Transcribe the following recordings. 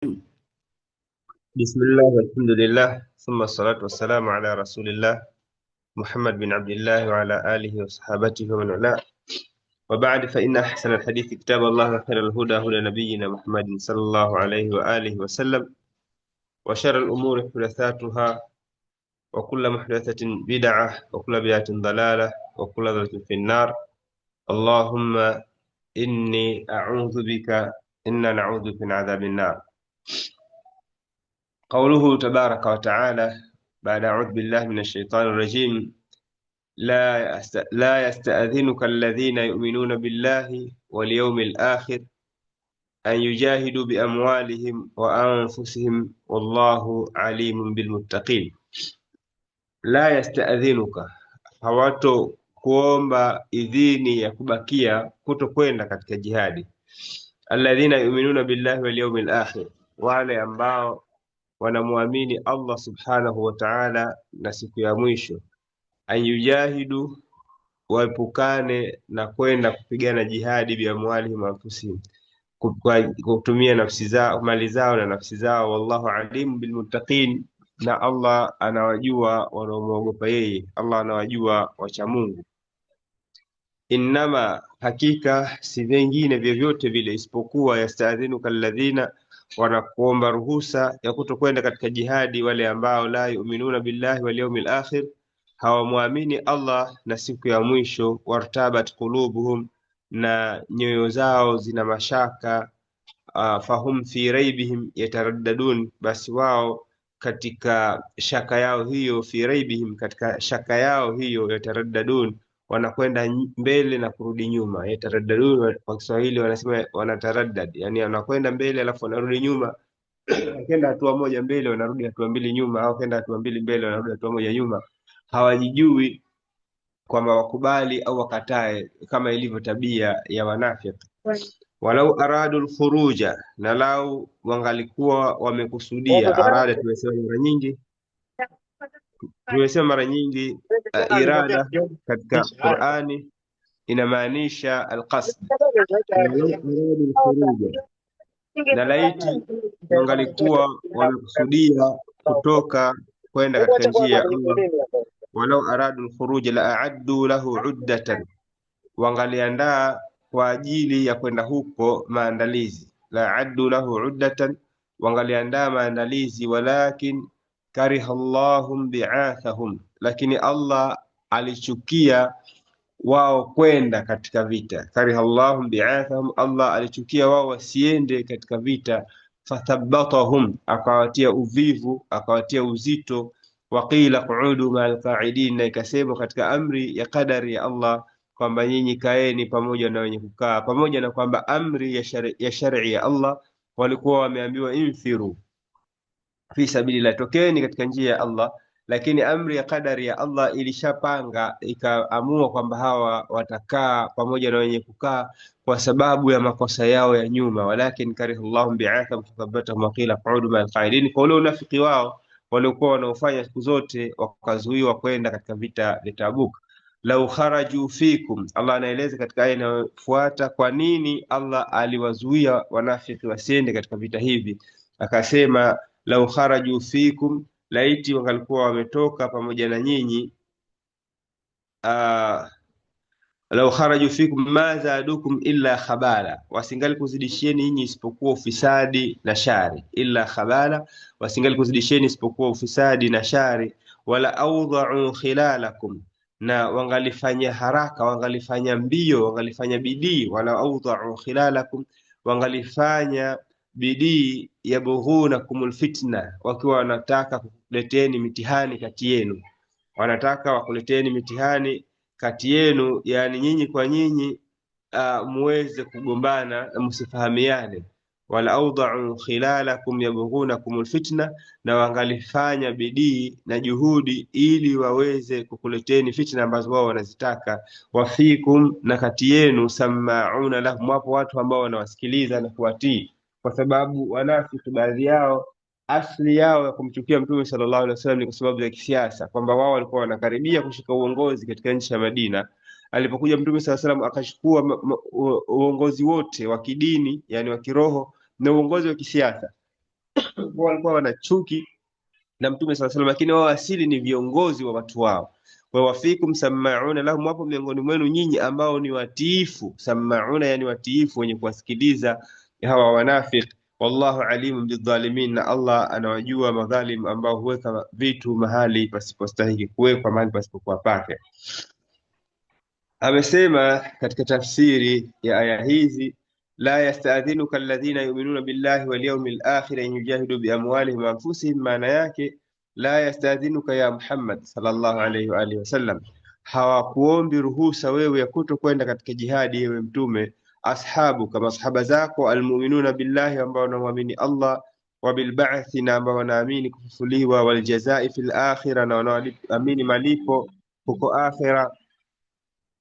بسم الله والحمد لله ثم الصلاة والسلام على رسول الله محمد بن عبد الله وعلى آله وصحابته ومن والاه. وبعد فإن أحسن الحديث كتاب الله وخير الهدى هدى نبينا محمد صلى الله عليه وآله وسلم، وشر الأمور محدثاتها، وكل محدثة بدعة، وكل بدعة ضلالة، وكل ضلالة في النار. اللهم إني أعوذ بك، إنا نعوذ بك من عذاب النار. قوله تبارك وتعالى بعد أعوذ بالله من الشيطان الرجيم: لا يستأذنك الذين يؤمنون بالله واليوم الآخر أن يجاهدوا بأموالهم وأنفسهم والله عليم بالمتقين. لا يستأذنك، hawato kuomba idhini ya kubakia kutokwenda katika jihadi. Alladhina yu'minuna billahi wal yawmil akhir, wale ambao wanamwamini Allah subhanahu wa ta'ala na siku ya mwisho. An yujahidu, waepukane na kwenda kupigana jihadi biamwalihim wa anfusihim, kutumia nafsi zao, mali zao na nafsi zao. Wallahu alimu bilmuttaqin, na Allah anawajua wanaomwogopa yeye. Allah anawajua wacha Mungu. Innama, hakika si vingine vyovyote vile isipokuwa yastaadhinuka alladhina, wanakuomba ruhusa ya kutokwenda katika jihadi wale ambao la yu'minuna billahi wal yawmil akhir, hawamwamini Allah na siku ya mwisho. Wartabat qulubuhum, na nyoyo zao zina mashaka. Fahum fi raibihim yataraddadun, basi wao katika shaka yao hiyo, fi raibihim, katika shaka yao hiyo, yataraddadun, wanakwenda mbele na kurudi nyuma. Yataraddadun kwa Kiswahili wanasema wanataraddad, yani wanakwenda mbele alafu wanarudi nyuma. Kenda hatua moja mbele wanarudi hatua mbili nyuma, au kenda hatua mbili mbele wanarudi hatua moja nyuma. Hawajijui kwamba wakubali au wakatae, kama ilivyo tabia ya wanafiki. Walau aradu alkhuruja, na lau wangalikuwa wamekusudia. Arada tumesema mara nyingi irada katika Qur'ani inamaanisha alqasd. Walau aradu alkhuruja, na laiti wangalikuwa wamekusudia kutoka kwenda katika njia ya Allah. Walau aradu alkhuruja la a'addu lahu uddatan, wangaliandaa kwa ajili ya kwenda huko maandalizi. La a'addu lahu uddatan, wangaliandaa maandalizi. Walakin kariha Allahum bi'athahum, lakini Allah alichukia wao kwenda katika vita. Kariha Allahum bi'athahum, Allah alichukia wao wasiende katika vita. Fathabbatahum, akawatia uvivu, akawatia uzito. Waqila qu'udu ma'al qa'idin, na ikasema katika amri ya kadari ya Allah kwamba nyinyi kaeni pamoja na wenye kukaa, pamoja na kwamba amri ya shar'i ya Allah walikuwa wameambiwa infiru fi sabilillah, tokeni katika njia ya Allah, lakini amri ya kadari ya Allah ilishapanga, ikaamua kwamba hawa watakaa pamoja na wenye kukaa kwa sababu ya makosa yao ya nyuma. Walakin karihullahu bi'athahum fathabbatahum wa qila qu'udu ma'al qa'idin, kwa ule unafiki wao waliokuwa wanaofanya siku zote, wakazuiwa kwenda katika vita vya Tabuk. Lau kharaju fikum, Allah anaeleza katika aya inayofuata kwa nini Allah aliwazuia wanafiki wasiende katika vita hivi. Akasema lau kharaju fikum, laiti wangalikuwa wametoka pamoja na nyinyi. Lau kharaju fikum ma zadukum illa khabala, wasingali kuzidishieni nyinyi isipokuwa ufisadi na shari. Illa khabala, wasingali kuzidishieni isipokuwa ufisadi na shari. Wala awdha'u khilalakum, na wangalifanya haraka, wangalifanya mbio, wangalifanya bidii. Wala awdha'u khilalakum, wangalifanya bidii. Yabghunakumul fitna, wakiwa wanataka kukuleteni mitihani kati yenu, wanataka wakuleteni mitihani kati yenu, yani nyinyi kwa nyinyi, muweze kugombana na msifahamiane. Wala awdha'u khilalakum yabghunakumul fitna, na wangalifanya bidii na juhudi ili waweze kukuleteni fitna ambazo wao wanazitaka. Wafikum, na kati yenu, sama'una lahum, wapo watu ambao wanawasikiliza na kuwatii, kwa sababu wanafiki baadhi yao asli yao ya kumchukia Mtume sallallahu alaihi wasallam ni kwa sababu ya kisiasa, kwamba wao walikuwa wanakaribia kushika uongozi katika nchi ya Madina. Alipokuja Mtume sallallahu alaihi wasallam akachukua uongozi wote wa kidini, yani wa kiroho, na uongozi wa kisiasa. walikuwa wana chuki na Mtume sallallahu alaihi wasallam, lakini wao asili ni viongozi wa watu wao. Wa wafikum sammauna lahum, wapo miongoni mwenu nyinyi ambao ni watiifu. Sammauna yani watiifu, wenye kuwasikiliza hawa wanafiki. Wallahu alimun bidhalimin, na Allah anawajua madhalim ambao huweka vitu mahali pasipostahili kuwekwa, mahali pasipokuwa pake. Amesema katika tafsiri ya aya hizi, la yastadhinuka alladhina yu'minuna billahi wal yawmil akhir an yujahidu bi amwalihim wa anfusihim. Maana yake la yastadhinuka ya Muhammad sallallahu alayhi wa alihi wasallam, hawakuombi ruhusa wewe ya kutokwenda katika jihadi, yewe mtume, ashabu kama sahaba zako, almu'minuna billahi, ambao wanaamini Allah, wa bil ba'thi, na ambao wanaamini kufufuliwa, wal jazaa'i fil akhirah, na wanaamini malipo huko akhira,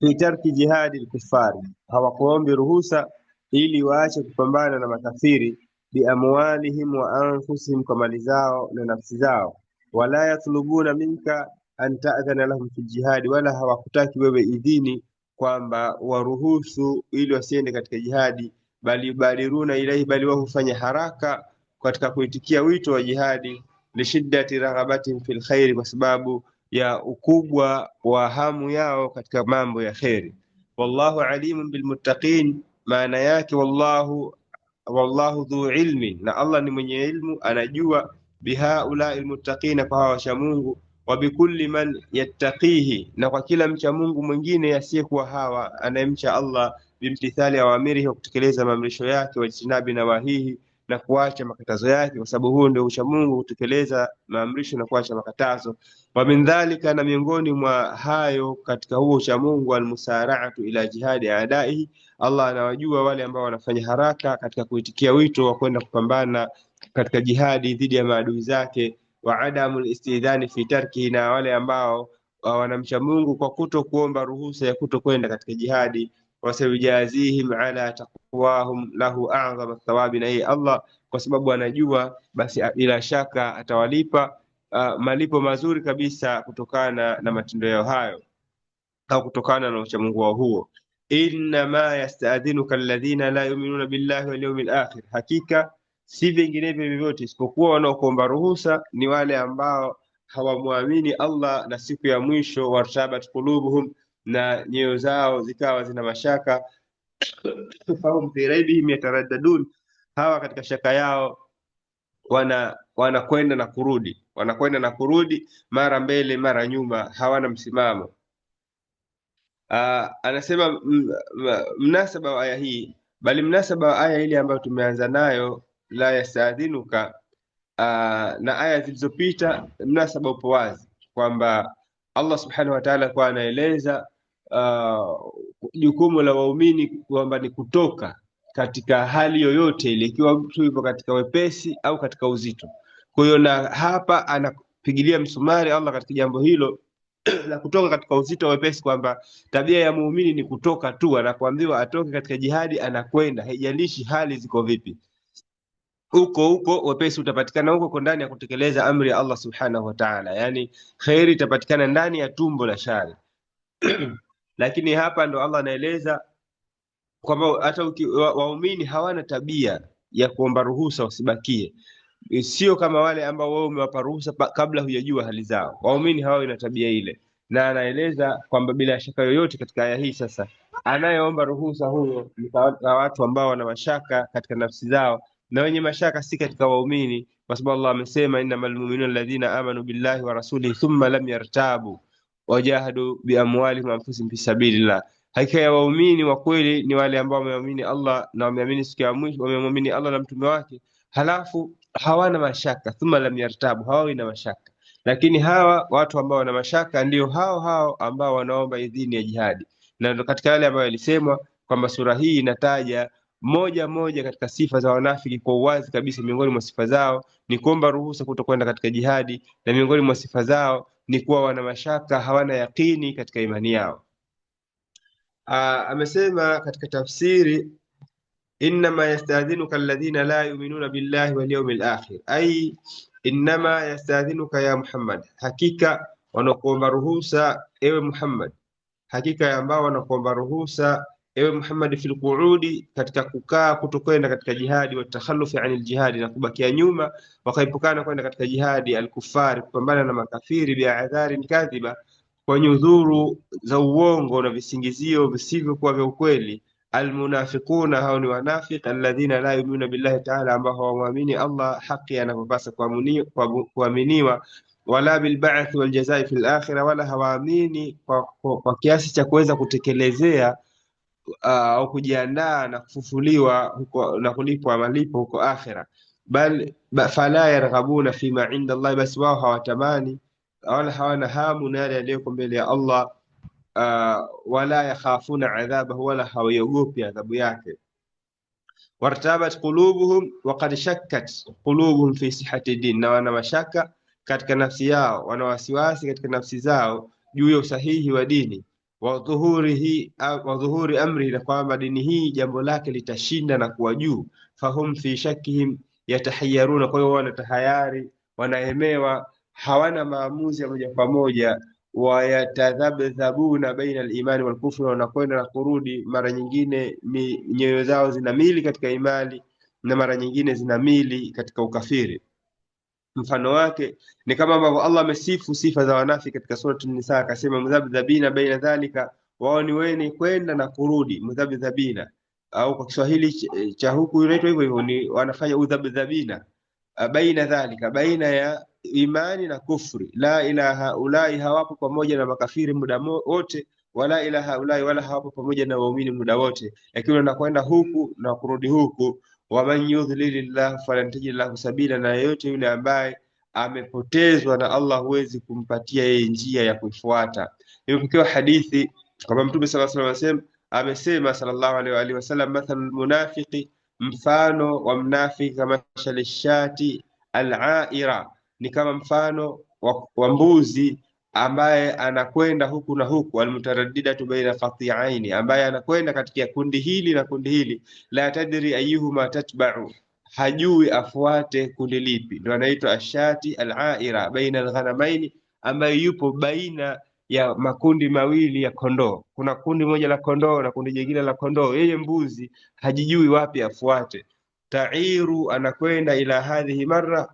fi tarki jihadi al-kuffari, hawakuombi ruhusa ili waache kupambana na makafiri, bi amwalihim wa anfusihim, kwa mali zao na nafsi zao. Wala yatlubuna minka an ta'dhana lahum fi jihadi, wala hawakutaki wewe idhini kwamba waruhusu ili wasiende katika jihadi, bali yubadiruna ilaihi, bali wao hufanya haraka katika kuitikia wito wa jihadi, lishiddati raghabatihim fil khairi, kwa sababu ya ukubwa wa hamu yao katika mambo ya kheri. Wallahu alimun bilmuttaqin, maana yake wallahu dhu ilmi, na Allah ni mwenye ilmu, anajua bihaulai almuttaqina, kwa hawa wacha Mungu, wa bikulli man yattaqihi, na kwa kila mcha Mungu mwingine asiyekuwa hawa anayemcha Allah, bimtithali awamirihi, wa kutekeleza maamrisho yake, wajtinabi nawahihi, na kuacha makatazo yake, kwa sababu huo ndio ucha Mungu, kutekeleza maamrisho na kuacha makatazo. Wa min dhalika, na miongoni mwa hayo katika huo ucha Mungu, almusara'atu ila jihadi adaihi, Allah anawajua wale ambao wanafanya haraka katika kuitikia wito wa kwenda kupambana katika jihadi dhidi ya maadui zake. Wa adamul istidhani fi tarkihi, na wale ambao wanamcha Mungu kwa kuto kuomba ruhusa ya kuto kwenda katika jihadi. Wasayujazihim ala taqwahum lahu a'zama thawabi, na yeye Allah kwa sababu anajua, basi bila shaka atawalipa malipo mazuri kabisa kutokana na matendo yao hayo, au kutokana na uchamungu wao huo. Innama yasta'dhinuka alladhina la yu'minuna billahi wal yawmil akhir, hakika si vinginevyo vyovyote isipokuwa wanaokuomba ruhusa ni wale ambao hawamwamini Allah na siku ya mwisho, wartabat qulubuhum, na nyoyo zao zikawa zina mashaka, fahum fi raibihim yataraddadun, hawa katika shaka yao wanakwenda na kurudi, mara mbele mara nyuma, hawana msimamo. Anasema mnasaba wa aya hii, bali mnasaba wa aya ile ambayo tumeanza nayo, la yastadhinuka, na aya zilizopita, mnasaba upo wazi kwamba Allah subhanahu wa ta'ala kwa anaeleza jukumu la waumini kwamba ni kutoka katika hali yoyote ile, ikiwa mtu yupo katika wepesi au katika uzito. Kwa hiyo na hapa anapigilia msumari Allah katika jambo hilo la kutoka katika uzito wepesi, kwamba tabia ya muumini ni kutoka tu, anapoambiwa atoke katika jihadi anakwenda, haijalishi hali ziko vipi. Huko wepesi utapatikana huko ndani ya kutekeleza amri ya Allah subhanahu wa ta'ala, yani khairi itapatikana ndani ya tumbo la shari. Lakini hapa ndo Allah anaeleza kwamba hata waumini hawana tabia ya kuomba ruhusa wasibakie, sio kama wale ambao wao umewapa ruhusa kabla hujajua hali zao. Waumini hawawi na tabia ile, na anaeleza kwamba bila shaka yoyote katika aya hii sasa, anayeomba ruhusa huyo ni watu ambao wana mashaka katika nafsi zao, na wenye mashaka si katika waumini, kwa sababu Allah amesema innamal mu'minuna alladhina amanu billahi wa rasulihi thumma lam yartabu wajahadu biamwalihim wa anfusihim fi sabilillah. Hakika ya waumini wa kweli ni wale ambao wameamini Allah na wameamini siku ya mwisho, wameamini Allah na mtume wake, halafu hawana mashaka, thumma lam yartabu, hawawi na mashaka. Lakini hawa watu ambao wana mashaka ndio hao ambao wanaomba idhini ya jihadi, na ndio katika yale ambayo yalisemwa kwamba sura hii inataja moja katika sifa za wanafiki kwa uwazi kabisa. Miongoni mwa sifa zao ni kuomba ruhusa kutokwenda katika jihadi, na miongoni mwa sifa zao ni kuwa wana mashaka, hawana yaqini katika imani yao. Amesema katika tafsiri, innama yastadhinuka alladhina la yu'minuna billahi wal yawmil akhir, ay innama yastadhinuka ya Muhammad, hakika wanakuomba ruhusa ewe Muhammad, hakika ambao wanakuomba ruhusa ewe Muhammad, fil qu'udi, katika kukaa kutokwenda katika jihadi, wa takhallufi anil jihadi, na kubakia nyuma wakaepukana kwenda katika jihadi, alkufari, kupambana na makafiri, bi'adharin kadhiba, kwa nyudhuru za uongo na visingizio visivyokuwa vya ukweli, almunafiquna, hao ni wanafiki, alladhina la yu'minuna billahi ta'ala, ambao hawamwamini Allah haki anavyopasa kuaminiwa, wala bilba'th waljazai fil akhirah, wala hawaamini kwa kiasi cha kuweza kutekelezea au kujiandaa na kufufuliwa huko na kulipwa malipo huko akhira. Fala yarghabuna fima inda Allah, basi wao hawatamani wala hawana hamu na yale yaliyoko mbele ya Allah. Wala yakhafuna adhabahu, wala hawaiogopi adhabu yake. Wartabat qulubuhum wa qad shakkat qulubuhum fi sihhati din, na wana mashaka katika nafsi yao, wana wasiwasi katika nafsi zao juu ya usahihi wa dini, wa dhuhuri amri, na kwamba dini hii jambo lake litashinda na kuwa juu. Fahum fi shakkihim yatahayyaruna, kwa hiyo wanatahayari, wanaemewa, hawana maamuzi ya moja kwa moja. Wayatadhabdhabuna baina al-imani wal kufri, wanakwenda na kurudi, mara nyingine nyoyo zao zinamili katika imani na mara nyingine zinamili katika ukafiri. Mfano wake ni kama ambavyo Allah amesifu sifa za wanafiki katika sura An-Nisa, akasema mudhabdhabina baina dhalika, wao ni wenye kwenda na kurudi. Mudhabdhabina au kwa Kiswahili cha huku inaitwa hivyo hivyo, ni wanafanya udhabdhabina baina dhalika, baina ya imani na kufri. La ilaha ulai, hawapo pamoja na makafiri muda wote, wala ilaha ulai, wala hawapo pamoja na waumini muda wote, lakini wanakwenda huku na kurudi huku. Waman yudhlilillah falan tajid lahu sabila, na yeyote yule ambaye amepotezwa na Allah huwezi kumpatia yeye njia ya kuifuata. Imepokewa hadithi kwamba Mtume sallallahu alaihi wasallam amesema, sallallahu alaihi wasallam, mathalul munafiqi, mfano wa mnafiki, kama shalishati al-aira, ni kama mfano wa mbuzi ambaye anakwenda huku na huku, almutaraddidatu baina qati'aini, ambaye anakwenda katika kundi hili na kundi hili, la tadri ayyuhuma tatba'u, hajui afuate kundi lipi. Ndio anaitwa ashati al-aira baina al-ghanamaini, ambaye yupo baina ya makundi mawili ya kondoo. Kuna kundi moja la kondoo na kundi jingine la kondoo, yeye mbuzi hajijui wapi afuate. Tairu, anakwenda ila hadhihi marra,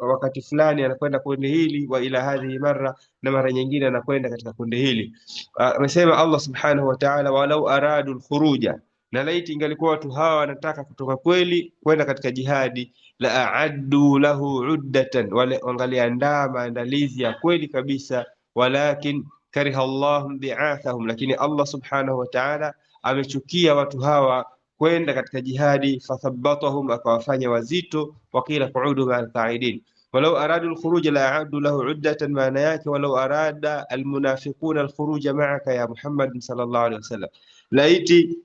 wakati fulani anakwenda kundi hili, wa ila hadhihi marra, na mara nyingine anakwenda katika kundi hili. Amesema Allah subhanahu wa ta'ala, walau aradu al-khuruja, na laiti ingalikuwa watu hawa wanataka kutoka kweli kwenda katika jihadi, la aaddu lahu uddatan, wale wangaliandaa maandalizi ya kweli kabisa. Walakin kariha Allahum bi'athahum, lakini Allah subhanahu wa ta'ala amechukia watu hawa kwenda katika jihadi. Fathabbatahum, akawafanya wazito. Wakila qu'udu ma'al qa'idin. Walau aradu al-khuruj la a'addu lahu uddatan, maana yake walau arada al-munafiquna al-khuruj ma'aka ya Muhammad sallallahu alaihi wasallam, laiti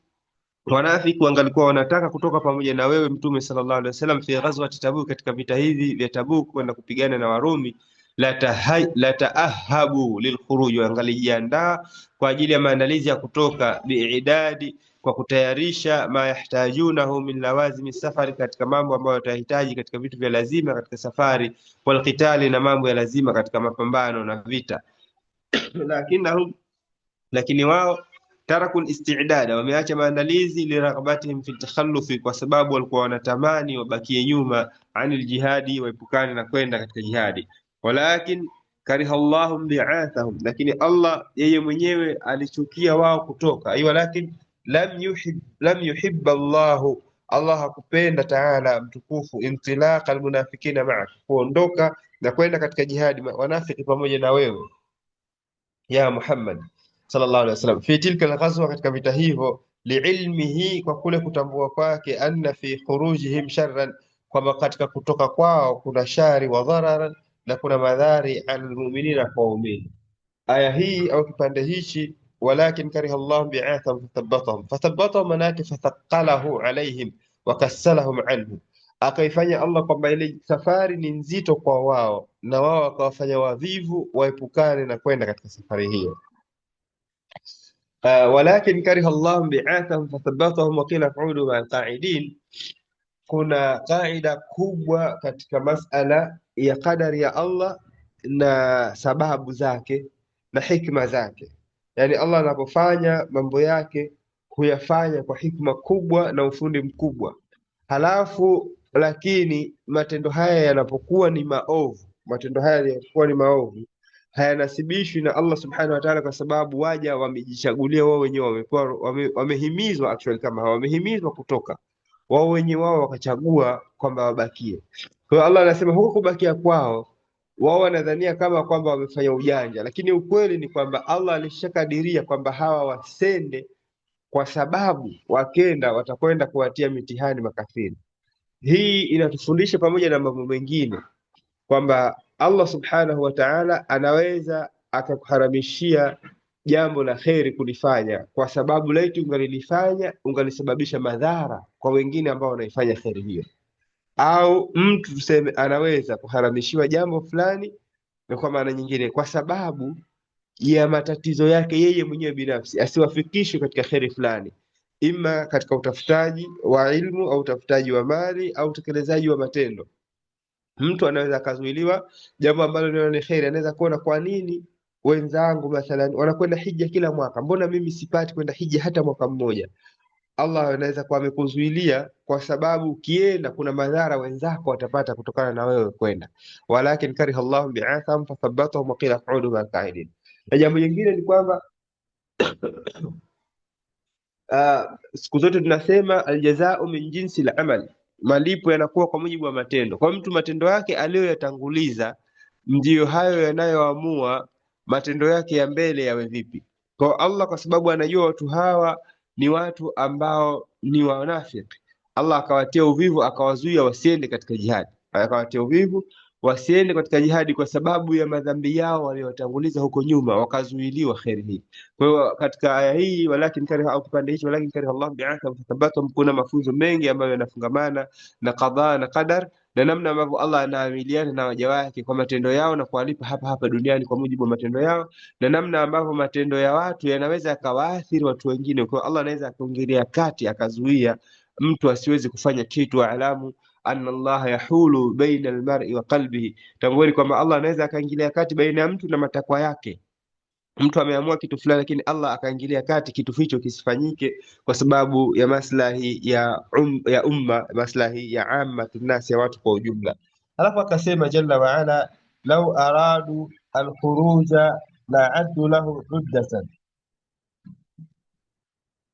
wanafiki wangalikuwa wanataka kutoka pamoja na wewe Mtume sallallahu alaihi wasallam, fi ghazwati Tabuk, katika vita hivi vya Tabuk, kwenda kupigana na Warumi, la taahabu lilkhuruj, wangalijiandaa kwa ajili ya maandalizi ya kutoka, biidadi, kwa kutayarisha, ma yahtajunahu min lawazimi safari, katika mambo ambayo watahitaji katika vitu vya lazima katika safari, wal qitali, na mambo ya lazima katika mapambano na vita. Lakini wao tarakul istidada, wameacha maandalizi, liraghabatihim fi takhallufi, kwa sababu walikuwa wanatamani wabakie nyuma, anil jihadi, waepukane na kwenda katika jihadi. Walakin kariha Allahum bi'athahum, lakini Allah yeye mwenyewe alichukia wao kutoka. Aiyo, lakin lam yuhib Allahu, Allah hakupenda ta'ala mtukufu, intilaqa almunafiqina ma'a, kuondoka na kwenda katika jihadi wanafiki pamoja na wewe ya Muhammad sallallahu alaihi wasallam, fi tilka alghazwa, katika vita hivyo, liilmihi, kwa kule kutambua kwake, anna fi khurujihim sharran, kwamba katika kutoka kwao kuna shari, wa dhararan, na kuna madhari, almu'minina, kwa waumini. Aya hii au kipande hichi, walakin kariha Allah bi'athahum fathabbatahum, manake fathaqalahu alaihim wa kassalahum anhu, akaifanya Allah kwamba ile safari ni nzito kwa wao, na wao wakawafanya wavivu, waepukane na kwenda katika safari hiyo. Walakin kariha Allah bi'athahum fathabbatahum wa qila qu'udu ma'al qa'idin. Kuna kaida kubwa katika masala ya qadari ya Allah na sababu zake na hikma zake. Yani Allah anapofanya mambo yake huyafanya kwa hikma kubwa na ufundi mkubwa. Halafu lakini matendo haya yanapokuwa ni maovu, matendo haya yanapokuwa ni maovu hayanasibishwi na Allah subhanahu wa ta'ala, kwa sababu waja wamejichagulia wao wenyewe, wamehimizwa actually, kama wamehimizwa kutoka wao wenyewe, wao wakachagua kwamba wabakie. Kwa hiyo Allah anasema huko kubakia kwao, wao wanadhania kama kwamba wamefanya ujanja, lakini ukweli ni kwamba Allah alishakadiria kwamba hawa wasende, kwa sababu wakenda watakwenda kuwatia mitihani makafiri. Hii inatufundisha pamoja na mambo mengine kwamba Allah subhanahu wa ta'ala anaweza akakuharamishia jambo la kheri kulifanya, kwa sababu laiti ungalilifanya ungalisababisha madhara kwa wengine ambao wanaifanya kheri hiyo. Au mtu tuseme anaweza kuharamishiwa jambo fulani, na kwa maana nyingine kwa sababu ya matatizo yake yeye mwenyewe binafsi asiwafikishwe katika kheri fulani, ima katika utafutaji wa ilmu au utafutaji wa mali au utekelezaji wa matendo. Mtu anaweza akazuiliwa jambo ambalo ni kheri, anaweza kuona kwa nini wenzangu mathalan wanakwenda hija kila mwaka, mbona mimi sipati kwenda hija hata mwaka mmoja? Allah anaweza kuwa amekuzuilia kwa sababu ukienda kuna madhara wenzako watapata kutokana na wewe kwenda. Walakin kariha Allahu bi'atham fathabbatahum wa qila qa'udu ma'al qa'idin. Na jambo jingine ni kwamba siku zote tunasema aljazao min jinsi al-amal, malipo yanakuwa kwa mujibu wa matendo. Kwa mtu matendo yake aliyoyatanguliza ndiyo hayo yanayoamua matendo yake ya mbele yawe vipi. Kwa Allah, kwa sababu anajua watu hawa ni watu ambao ni wanafiki, Allah akawatia uvivu, akawazuia wasiende katika jihadi, akawatia uvivu wasiende katika jihadi kwa sababu ya madhambi yao waliotanguliza huko nyuma, wakazuiliwa kheri hii. Kwa hiyo katika aya hii walakin kariha, au kipande hichi walakin kariha Allah bi'atham fathabbatum, kuna mafunzo mengi ambayo yanafungamana na qadha na qadar, na namna ambavyo Allah anaamiliana na waja wake kwa matendo yao na kuwalipa hapa hapa duniani kwa mujibu wa matendo yao, na namna ambavyo matendo ya watu yanaweza yakawaathiri watu wengine. Kwa Allah anaweza akaingilia kati akazuia mtu asiwezi kufanya kitu. Alamu anna Allah yahulu baina almar'i wa qalbihi, tambueni kwamba Allah anaweza akaingilia kati baina ya mtu na matakwa yake. Mtu ameamua kitu fulani, lakini Allah akaingilia kati kitu hicho kisifanyike kwa sababu ya maslahi ya umma, maslahi ya ammatun nas, ya watu kwa ujumla. Alafu akasema jalla wa ala, lau aradu alkhuruja la addu lahu uddatan.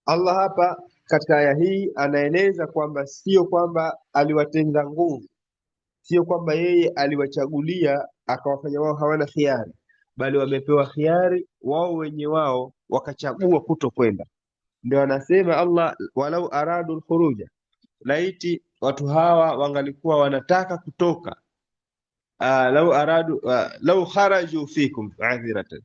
Allah hapa katika aya hii anaeleza kwamba sio kwamba aliwatenga nguvu, sio kwamba yeye aliwachagulia akawafanya wao hawana khiari, bali wamepewa khiari wao wenye wao wakachagua kutokwenda. Ndio anasema Allah, walau aradu alkhuruja, laiti watu hawa wangalikuwa wanataka kutoka, lau kharaju fikum adhiratan,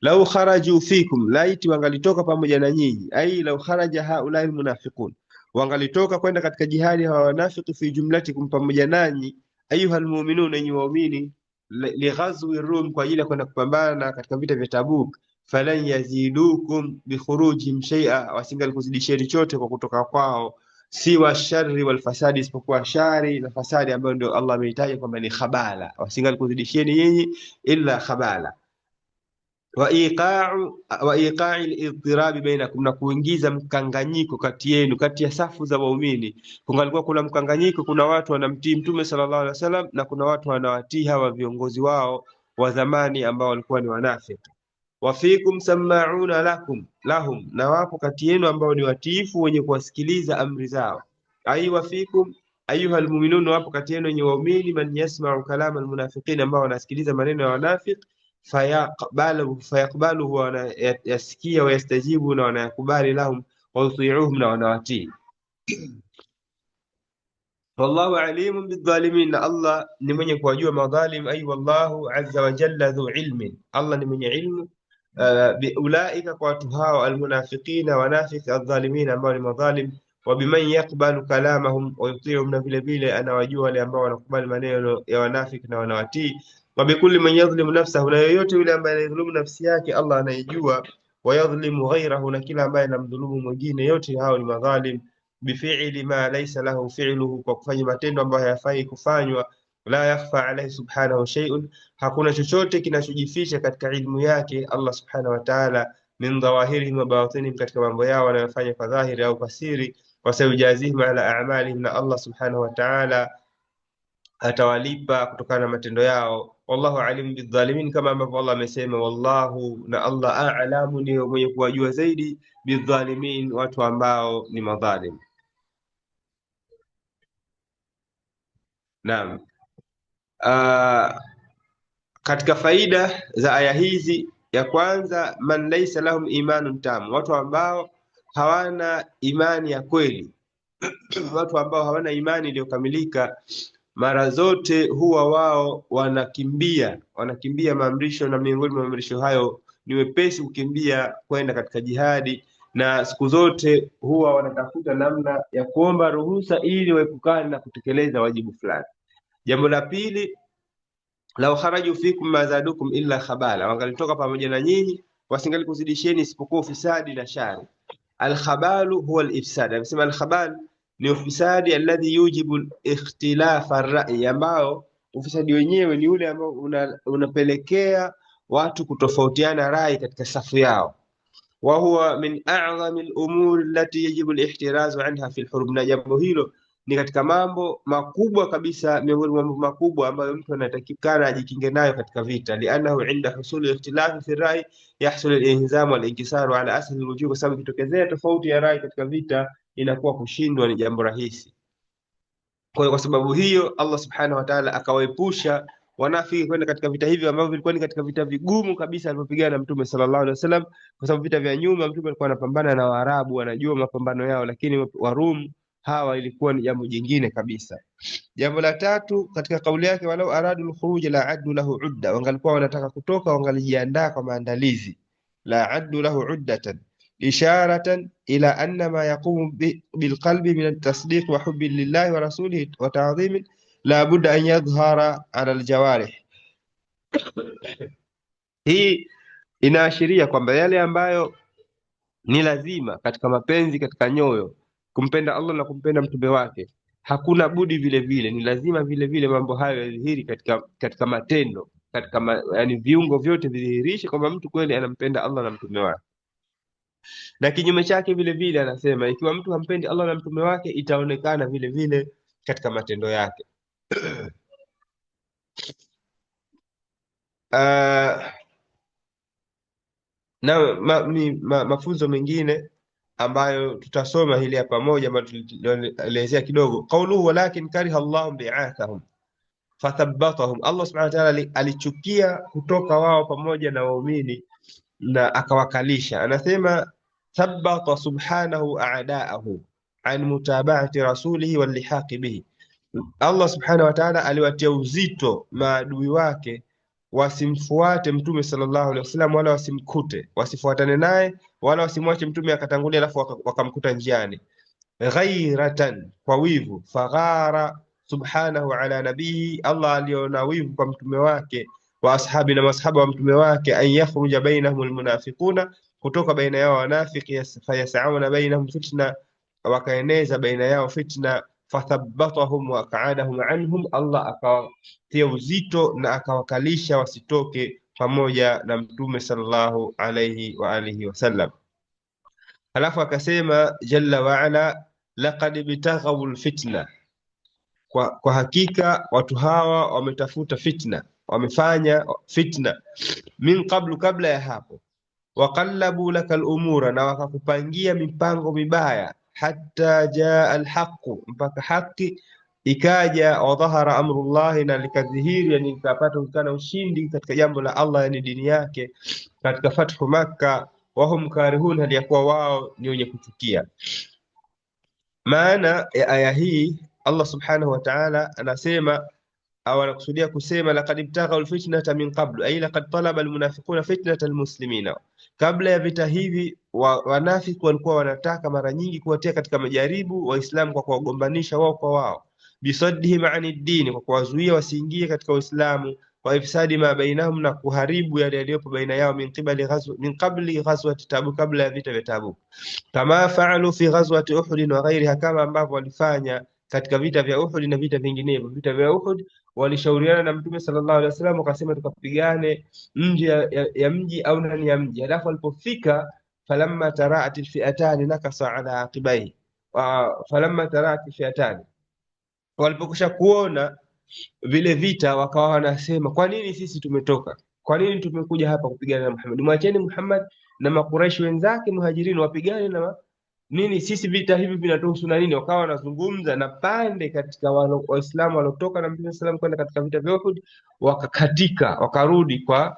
lau kharaju fikum, laiti wangalitoka pamoja na nyinyi, ai lau kharaja haulai almunafiqun, wangalitoka kwenda katika jihadi hawa wanafiki, fi jumlatikum, pamoja nanyi, ayuha almu'minun, enyi waumini, lighazwi Rum, kwa ajili ya kwenda kupambana katika vita vya Tabuk, falan yazidukum bikhurujihim shay'a, wasingalikuzidisheni chote kwa kutoka kwao, siwa shari wal fasadi, isipokuwa shari na fasadi ambayo ndio Allah ameitaja kwamba ni khabala, wasingalikuzidisheni nyinyi illa khabala. Wa iqa'i al-idtirabi bainakum, na kuingiza mkanganyiko kati yenu, kati ya safu za waumini. Kungalikuwa kuna mkanganyiko, kuna watu wanamtii Mtume sallallahu alaihi wasallam na kuna watu wanawatii hawa viongozi wao wa zamani ambao walikuwa ni wanafiki. Wa fikum sama'una lahum, na wapo kati yenu ambao ni watiifu wenye kuwasikiliza amri zao. Ai wa fikum ayuha almu'minun, wapo kati yenu wenye waumini, man yasma'u kalama almunafiqin, ambao wanasikiliza maneno ya wanafiki, fayaqbaluhu, wanayasikia, wayastajibu, na wanayakubali, lahum wayuti'uhum, na wanawatii. Wallahu alimun bidhalimin, na Allah ni mwenye kuwajua madhalim. Ay wallahu azza wa jalla dhu ilmin, Allah ni mwenye ilmu biulaika, kwa watu hao, almunafiqina, wanafiki, adh-dhalimin, ambao ni madhalim, wa biman yaqbalu kalamahum wa yuti'uhum, na vile vile anawajua wale ambao wanakubali maneno ya wanafiki na wanawatii. Wa bikulli man yadhlimu nafsahu, na yoyote yule ambaye anadhulumu nafsi yake Allah anaijua. Wa yadhlimu ghayrahu, na kila ambaye anamdhulumu mwingine, yote hao ni madhalim. Bifi'li ma laysa lahu fi'luhu, kwa kufanya matendo ambayo hayafai kufanywa. La yakhfa alayhi subhanahu shay'un, hakuna chochote kinachojificha katika ilmu yake Allah subhanahu wa ta'ala. min dhawahirihim wa bawatinihim, katika mambo yao wanayofanya kwa dhahiri au kwa siri. Wasayujazihim ala a'malihim, na Allah subhanahu wa ta'ala atawalipa kutokana na matendo yao. Wallahu alimu bidhalimin, kama ambavyo Allah amesema, wallahu, na Allah a'lamu, ni mwenye kuwajua zaidi, bidhalimin, watu ambao ni madhalim. Naam. Katika faida za aya hizi, ya kwanza, man laysa lahum imanun tam, watu ambao hawana imani ya kweli watu ambao hawana imani iliyokamilika, mara zote huwa wao wanakimbia maamrisho, na miongoni mwa maamrisho hayo ni wepesi kukimbia kwenda katika jihadi, na siku zote huwa wanatafuta namna ya kuomba ruhusa ili waepukane na kutekeleza wajibu fulani. Jambo la pili, lau kharaju fikum ma zadukum illa khabala, wangalitoka pamoja na nyinyi wasingali kuzidisheni isipokuwa ufisadi na shari. Alkhabalu huwa alifsad, anasema alkhabal ni ufisadi alladhi yujibu ikhtilafa ar-ra'yi, ambao ufisadi wenyewe ni ule ambao unapelekea watu kutofautiana rai katika safu yao. Wa huwa min a'zami al-umur allati yajibu al-ihtirazu anha fi al-hurub, na jambo hilo ni katika mambo makubwa kabisa, miongoni mwa mambo makubwa ambayo mtu anatakikana ajikinge nayo katika vita. Li'annahu 'inda husuli ikhtilafi fi rai yahsul al-inhizam wal-inkisaru ala asli al-wujub, kwa sababu kitokezea tofauti ya rai katika vita inakuwa kushindwa ni jambo rahisi. Kwa sababu hiyo Allah subhanahu wa ta'ala akawaepusha wanafiki kwenda katika vita hivi ambavyo vilikuwa ni katika vita vigumu kabisa alipopigana na Mtume sallallahu alaihi wasallam, kwa sababu vita vya nyuma Mtume alikuwa anapambana na Waarabu, wanajua mapambano yao, lakini Warum hawa ilikuwa ni jambo jingine kabisa. Jambo la tatu katika kauli yake, walau aradu al-khuruj la addu lahu udda, wangalikuwa wanataka kutoka wangalijiandaa kwa maandalizi. La addu lahu uddatan isharatan ila anna ma yaqumu bilqalbi min at-tasdiq wa hubbi lillahi wa rasulihi wa ta'dhim la budda an yadhhara ala al-jawarih. Hii inaashiria kwamba yale ambayo ni lazima katika mapenzi, katika nyoyo, kumpenda Allah na kumpenda mtume wake, hakuna budi vile vile, ni lazima vile vile mambo hayo yadhihiri katika matendo, yani viungo vyote vidhihirishe kwamba mtu kweli anampenda Allah na mtume wake. Na kinyume chake vile vile anasema, ikiwa mtu hampendi Allah na mtume wake, itaonekana vile vile katika matendo yake. Mafunzo mengine ambayo tutasoma hili hapa pamoja, ambayo tulielezea kidogo. Qauluhu walakin kariha Allahu bi'athahum fathabbatahum, Allah subhanahu wa ta'ala alichukia kutoka wao pamoja na waumini na akawakalisha. Anasema thabbata subhanahu a'da'ahu an mutaba'ati rasulihi wal lihaqi bihi, Allah subhanahu wa ta'ala aliwatia uzito maadui wake wasimfuate mtume sallallahu alaihi wasallam, wala wasimkute, wasifuatane naye, wala wasimwache mtume akatangulia alafu wakamkuta njiani. Ghairatan, kwa wivu. Faghara subhanahu ala nabii, Allah aliona wivu kwa mtume wake, wa ashabi, na masahaba wa mtume wake, an yakhruja bainahum almunafiquna, kutoka baina yao wanafiki, fayasauna bainahum fitna, wakaeneza baina yao fitna. Fathabbatahum wa aq'adahum anhum, Allah akawatia uzito na akawakalisha wasitoke pamoja na mtume sallallahu alayhi wa alihi wasallam. Alafu akasema jalla wa ala, laqad bitaghaw alfitna, kwa hakika watu hawa wametafuta fitna, wamefanya fitna, min qablu, kabla ya hapo, waqallabu laka al-umura, na wakakupangia mipango mibaya, hatta jaa alhaqu, mpaka haki ikaja, wa dhahara amrullahi, na likadhihiri, yani ikapata ukana ushindi katika jambo la Allah, yani dini yake, katika fathu Makka. Wahum karihun, hali ya kuwa wao ni wenye kuchukia. Maana ya aya hii, Allah subhanahu wa ta'ala anasema au anakusudia kusema, laqad ibtaghaw alfitnata min qablu, ay laqad talaba almunafiquna fitnata almuslimina, kabla ya vita hivi wanafiki walikuwa wanataka mara nyingi kuwatia katika majaribu Waislamu kwa kuwagombanisha wao kwa wao, bisaddihim ani dini, kwa kuwazuia wasiingie katika Uislamu, wa ifsadi ma bainahum, na kuharibu yale yaliyopo baina yao, min qabli ghazwati Tabuk, kabla ya vita vya Tabuk, kama faalu fi ghazwati Uhud wa ghairiha, kama ambavyo walifanya katika vita vya Uhud na vita vinginevyo. Vita vya Uhud walishauriana na Mtume sallallahu alaihi wasallam, wakasema tukapigane nje ya mji au ndani ya mji. Halafu walipofika, falamma taraat alfi'atani nakasa ala aqibai, falamma taraat alfi'atani, walipokwisha kuona vile vita, wakawa wanasema kwa nini sisi tumetoka, kwa nini tumekuja hapa kupigana na Muhammad? Mwacheni Muhammad na makuraishi wenzake muhajirini wapigane na nini, sisi vita hivi vinatuhusu na nini? Wakawa wanazungumza na pande katika Waislamu waliotoka na Mtume sallam kwenda katika vita vya Uhud, wakakatika, wakarudi kwa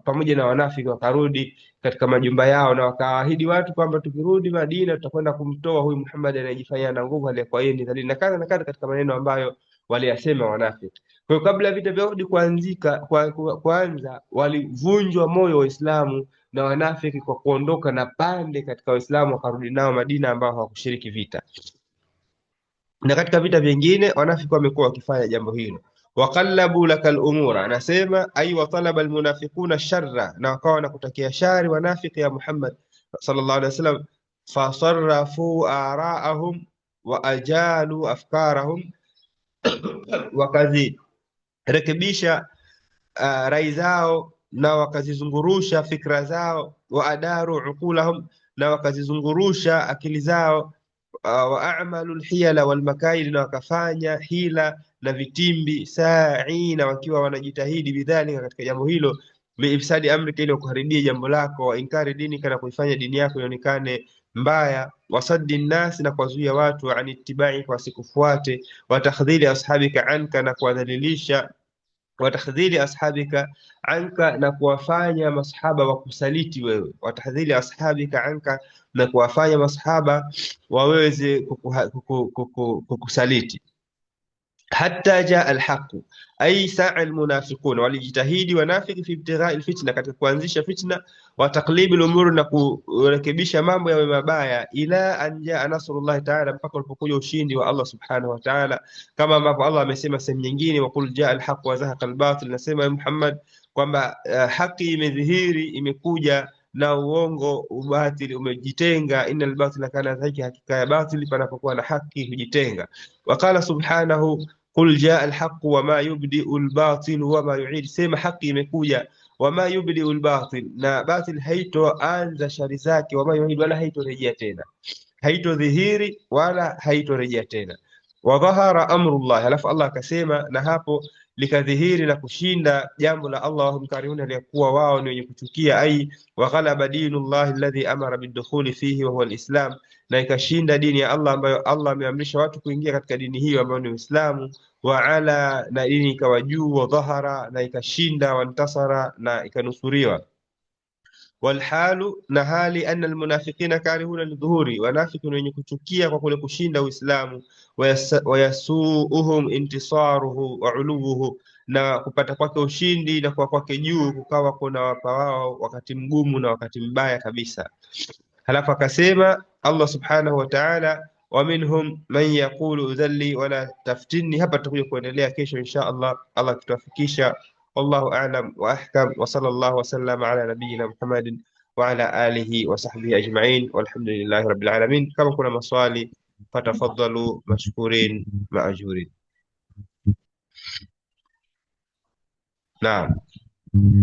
pamoja na wanafiki, wakarudi katika majumba yao, na wakaahidi watu kwamba tukirudi Madina tutakwenda kumtoa huyu Muhammad anayejifanyia na nguvu, aliyekuwa yeye ni dhalili, na kadha na kadha, katika maneno ambayo waliyasema wanafiki. Kwa hiyo kabla ya vita vya Uhud kuanza, walivunjwa moyo Waislamu na wanafiki kwa kuondoka na pande katika Waislamu, wakarudi nao Madina ambao hawakushiriki vita. Na katika vita vingine wanafiki wamekuwa wakifanya jambo hilo. Waqallabu lakal umura, anasema ay wa talaba almunafiquna sharra, na wakawa wanakutakia shari wanafiki ya Muhammad sallallahu alaihi wasallam. Fasarrafu ara'ahum wa ajalu afkarahum, wakazirekebisha rai zao na wakazizungurusha fikra zao. Wa adaru uqulahum, na wakazizungurusha akili zao. Wa a'malu alhiyala walmakaid, na wakafanya hila na vitimbi. Sa'ina, wakiwa wanajitahidi bidhalika, katika jambo hilo. Biifsadi amrika, ili kuharibia jambo lako. Wa inkari dinika, na kuifanya dini yako ionekane mbaya. Wasaddi nnasi, na kuwazuia watu. An ittibai, kwa sikufuate. Watakhdhili ashabika anka, na kuwadhalilisha. Watahdhili ashabika anka, na kuwafanya masahaba wakusaliti wewe. Watahdhili ashabika anka, na kuwafanya masahaba waweze kukusaliti. Hatta jaa alhaqu, ay saa almunafiqun, walijitahidi wanafiki fi ibtighai alfitna, katika kuanzisha fitna. Wa taqlibi alumur, na kurekebisha mambo yawe mabaya. Ila an jaa nasrullahi ta'ala, mpaka ulipokuja ushindi wa Allah subhanahu wa ta'ala, kama ambavyo Allah amesema sehemu nyingine, wa qul jaa alhaq wa zahaqa albatil. Nasema Muhammad kwamba haki imedhihiri, imekuja na uongo, ubatili umejitenga. Innal batila kana zaiki, hakika ya batili panapokuwa na haki hujitenga. Waqala subhanahu qul jaa alhaq wama yubdiu albatil wama yuid, sema haki imekuja, wama yubdiu albatil, na batil haitoanza shari zake, wama yuid, wala haitorejea tena, haitodhihiri wala haitorejea tena. Wa dhahara amrullah, halafu Allah akasema, na hapo likadhihiri na kushinda jambo la Allah. Wahum karihun, aliyekuwa wao ni wenye kuchukia. Ai wa ghalaba dinullahi alladhi amara bidukhuli fihi wa huwa alislam, na ikashinda dini ya Allah ambayo Allah ameamrisha watu kuingia katika dini hiyo ambayo ni Uislamu. Wa ala, na dini ikawa juu. Wa dhahara, na ikashinda. Wa ntasara, na ikanusuriwa. Walhalu, na hali, anna almunafiqina karihuna lidhuhuri, wanafiki wenye kuchukia kwa kule kushinda Uislamu. Wayasuuhum intisaruhu wa uluwuhu, na kupata kwake ushindi na kwa kwake juu kukawa kuna wapa wao wakati mgumu na wakati mbaya kabisa. Halafu akasema Allah subhanahu wa ta'ala, wa minhum man yaqulu udhalli wala taftinni. Hapa tutakuja kuendelea kesho insha Allah, Allah kituafikisha. Wallahu a'lam wa ahkam, wa sallallahu wa sallama ala nabiyyina Muhammadin wa ala alihi wa sahbihi ajma'in, walhamdulillahi rabbil alamin. Kama kuna maswali fatafadhalu mashkurin maajurin. Naam.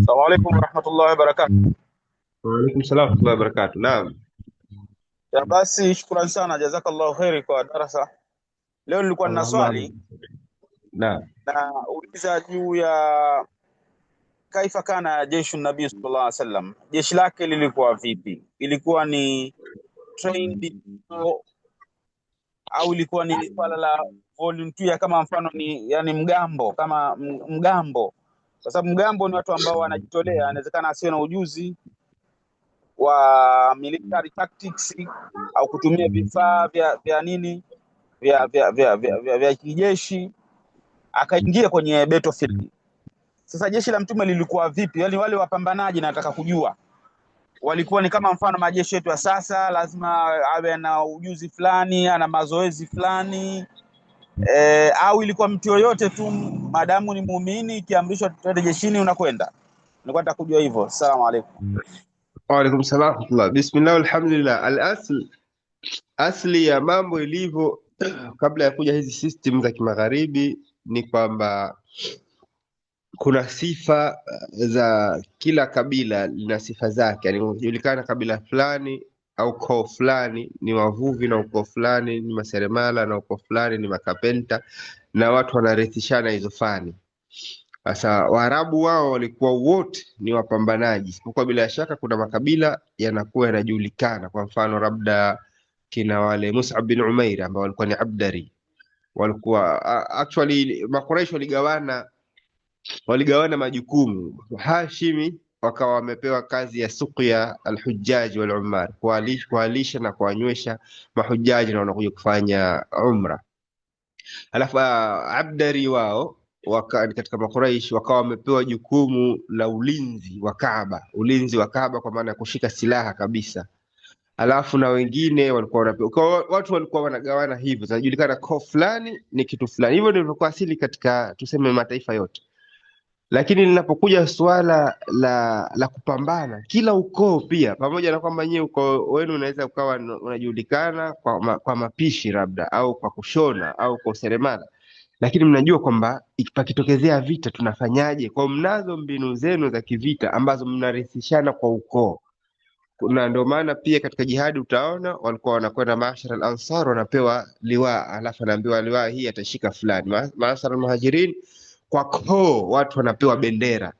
Assalamu alaykum warahmatullahi wabarakatuh. Wa alaykum salaam warahmatullahi wabarakatuh. Naam. Ya basi, shukrani sana, jazakallahu khairi kwa darasa. Leo nilikuwa nina swali. Naam. Na uliza juu ya kaifa kana jeshu nabii sallallahu alaihi wasallam, jeshi lake lilikuwa vipi? Ilikuwa ni trained au ilikuwa ni swala la volunteer, kama mfano ni yani mgambo, kama mgambo? Kwa sababu mgambo ni watu ambao wanajitolea, inawezekana asiwe na ujuzi wa military tactics au kutumia vifaa vya nini vya kijeshi, akaingia kwenye battlefield. Sasa jeshi la mtume lilikuwa vipi? Yani wale wapambanaji, nataka kujua walikuwa ni kama mfano majeshi yetu ya sasa, lazima awe na ujuzi fulani, ana mazoezi fulani, au ilikuwa mtu yoyote tu madamu ni muumini, ikiamrishwa twende jeshini unakwenda? Nilikuwa nataka kujua hivyo. Asalamu alaykum. Wa alaykum salaam wa rahmatullah. Bismillah walhamdulillah. Asli ya mambo ilivyo kabla ya kuja hizi system za kimagharibi ni kwamba kuna sifa za kila kabila lina sifa zake, yani kujulikana kabila fulani au koo fulani ni wavuvi na ukoo fulani ni maseremala na ukoo fulani ni makapenta, na watu wanarithishana hizo fani. Sasa Waarabu wao walikuwa wote ni wapambanaji, isipokuwa bila shaka kuna makabila yanakuwa yanajulikana. Kwa mfano labda kina wale Mus'ab bin Umair ambao walikuwa ni Abdari, walikuwa actually Makuraish waligawana majukumu. Hashimi wakawa wamepewa kazi ya suqya alhujaji wal umar, kuwalisha na kuwanywesha mahujaji na wanakuja kufanya umra. Alafu Abdari wao katika Makuraish wakawa wamepewa jukumu la ulinzi wa Kaaba, ulinzi wa Kaaba kwa maana ya kushika silaha kabisa. Alafu na wengine walikuwa wanapewa, kwa watu walikuwa wanagawana hivyo, zinajulikana koo fulani ni kitu fulani. Hivyo ndivyo kwa asili katika tuseme mataifa yote. Lakini linapokuja suala la kupambana, kila ukoo pia, pamoja na kwamba nyie ukoo wenu unaweza ukawa unajulikana kwa mapishi labda au kwa kushona au kwa useremala, lakini mnajua kwamba pakitokezea vita tunafanyaje. Kwa mnazo mbinu zenu za kivita ambazo mnarithishana kwa ukoo, na ndio maana pia katika jihadi utaona walikuwa wanakwenda Mashar al-Ansar wanapewa liwaa, alafu anaambiwa liwaa hii atashika fulani. Mashar al-Muhajirin kwa koo watu wanapewa bendera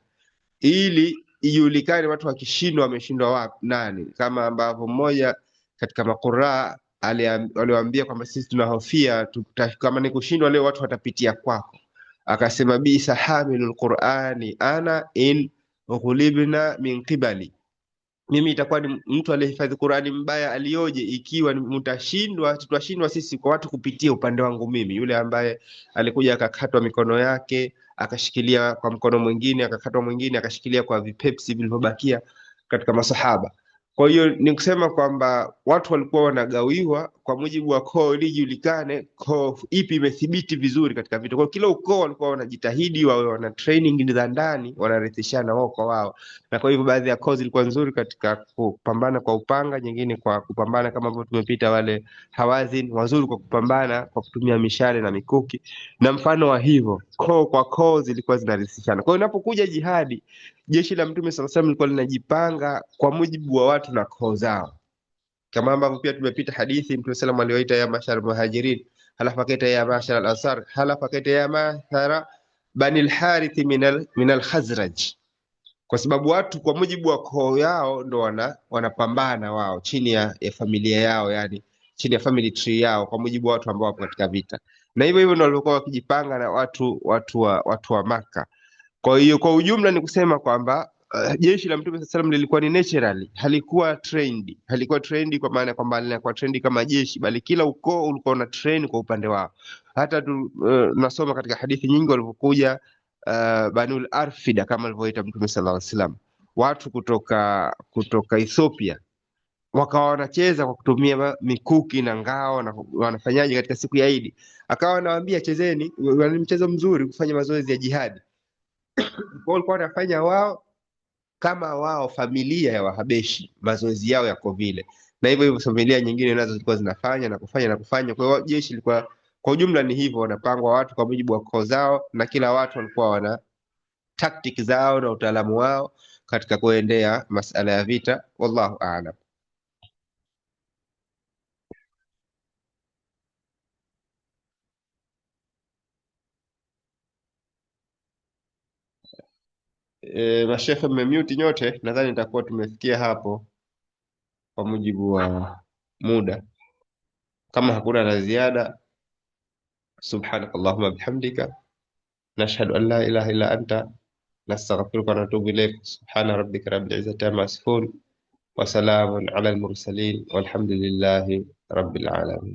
ili ijulikane watu wakishindwa wameshindwa wapi nani, kama ambavyo mmoja katika maquraa aliwaambia kwamba sisi tunahofia kama ni kushindwa leo watu watapitia kwako, akasema bisa hamilul qur'ani ana in ghulibna min qibali, mimi itakuwa ni mtu aliyehifadhi Qur'ani mbaya alioje ikiwa tutashindwa sisi kwa watu kupitia upande wangu mimi. Yule ambaye alikuja akakatwa mikono yake akashikilia kwa mkono mwingine, akakatwa mwingine akashikilia kwa vipepsi vilivyobakia katika masahaba. Kwa hiyo ni kusema kwamba watu walikuwa wanagawiwa kwa mujibu wa koo ili ijulikane koo ipi imethibiti vizuri katika vita. Kwa kila ukoo walikuwa wanajitahidi wawe wana training za ndani, wanarithishana wao kwa wao, na kwa hivyo baadhi ya koo zilikuwa nzuri katika kupambana kwa upanga, nyingine kwa kupambana kama ambavyo tumepita wale Hawazin wazuri kwa kupambana kwa kutumia mishale na mikuki na mfano wa hivyo. Koo kwa koo zilikuwa zinarithishana. Kwa hiyo inapokuja jihadi, jeshi la Mtume sallallahu alaihi wasallam lilikuwa linajipanga kwa mujibu wa watu na koo zao, kama ambavyo pia tumepita hadithi Mtume sallallahu alaihi wasallam aliwaita ya mashar muhajirin, halafu akaita ya mashar al-ansar, halafu akaita ya mashar bani al-harith min al-khazraj, kwa sababu watu kwa mujibu wa koo yao ndo wanapambana wao chini ya familia yao, yani chini ya family tree yao, kwa mujibu wa watu ambao wapo katika vita. Na hivyo hivyo ndio walikuwa wakijipanga na watu wa Maka. Kwa hiyo kwa ujumla ni kusema kwamba jeshi la Mtume sallallahu alaihi wasallam lilikuwa ni naturally, halikuwa trained kwa maana kwamba linakuwa trained kama jeshi, bali kila ukoo ulikuwa una train kwa upande wao. Hata tunasoma katika hadithi nyingi walipokuja Banul Arfida kama alivyoita Mtume sallallahu alaihi wasallam, watu kutoka Ethiopia wakawa wanacheza kwa kutumia mikuki na ngao na wanafanyaje katika siku ya Idi, akawa anawaambia chezeni, ni mchezo mzuri kufanya mazoezi ya jihadi. Kwa walikuwa wanafanya wao kama wao familia ya Wahabeshi, mazoezi yao yako vile, na hivyo hivyo familia nyingine nazo zilikuwa zinafanya na kufanya. Kwa hiyo jeshi lilikuwa kwa ujumla ni hivyo, wanapangwa watu kwa mujibu wa koo zao, na kila watu walikuwa wana tactic zao na utaalamu wao katika kuendea masala ya vita. Wallahu a'lam. Mashekhe mmemute nyote, nadhani nitakuwa tumefikia hapo kwa mujibu wa muda. Kama hakuna la ziada, subhanakallahumma bihamdika nashhadu an la ilaha illa anta nastaghfiruka wa natubu ilayk. Subhana rabbika rabbil izzati amma yasifun wa salamun ala al mursalin walhamdulillahi rabbil alamin.